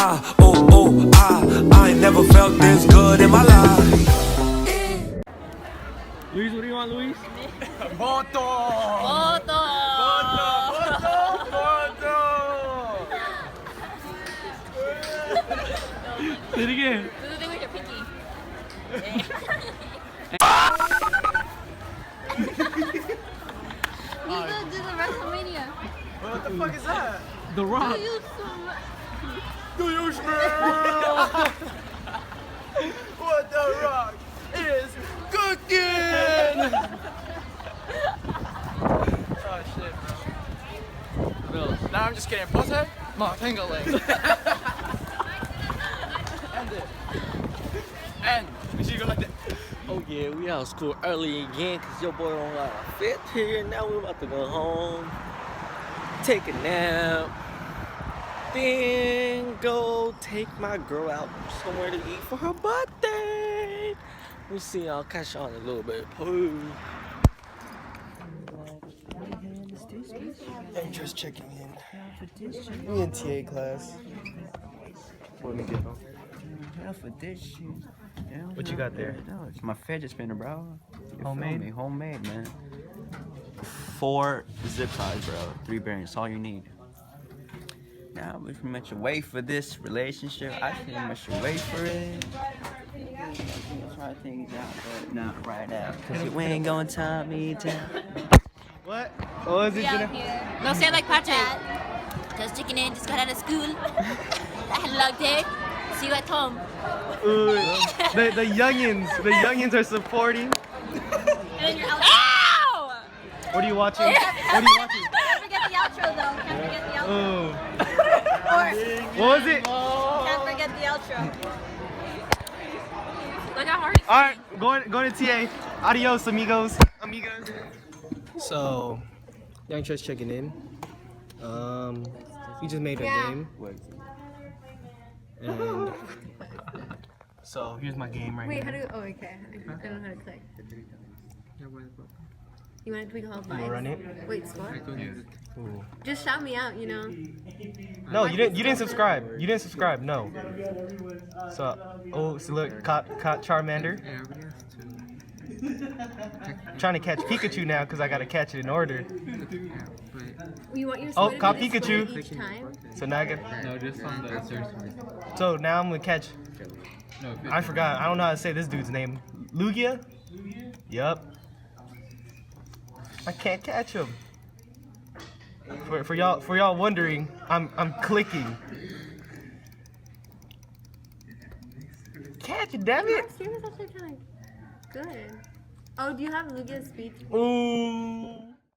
I ain't never felt this good in my life. Luis, what do you want, Luis? Voto! Voto! Say it again. Do the thing with your pinky. You gotta do the WrestleMania. What the fuck is that? The Rock. Do you smell what the Rock is cooking? Oh shit, bro. Nah, I'm just kidding. Pussy, my finger leg. End it. And we should go like that. Oh yeah, we out of school early again because your boy don't got a fit here. Now we're about to go home, take a nap, then go take my girl out somewhere to eat for her birthday. We'll see y'all, catch y'all in a little bit. Pooh. I'm just checking in. Me in TA class. What we get? For this shit. What you got there? No, it's my fidget spinner, bro. You Homemade? feel me? Homemade, man. 4 zip ties, bro. 3 bearings, all you need. Now we pretty much wait for this relationship. I pretty much wait for it. Try things out, but not right now. Cause we ain't gonna tie me down. What? What was it, Jenna? No, say it like Patrick. Just checking in, just got out of school. I had a long day. See you at home. Ooh, the youngins are supporting. And then you're out. Ow! What are you watching? What are you watching? Can't forget the outro though. Can't forget the outro. Ooh. Or What was it? can't forget the outro. Look how hard. All right, going to TA. Adios, amigos. Amigas. So, young church checking in. We just made a game. And so here's my game right Wait, here. how do? Oh, okay. I don't know how to click. You want it to be called You run it. Wait, score? Ooh. Just shout me out, you know. No, you didn't. You didn't subscribe. You didn't subscribe. No. So, so look, caught Charmander. Trying to catch Pikachu now because I gotta catch it in order. You want your Oh, score caught to be displayed Pikachu. each time? So now I got. No, just on the search. So now I'm gonna catch. I forgot. I don't know how to say this dude's name. Lugia? Yup. I can't catch him. For y'all wondering, I'm clicking. Catch it, damn it! Serious, that's your time. Good. Oh, do you have Lugia's speech? Ooh.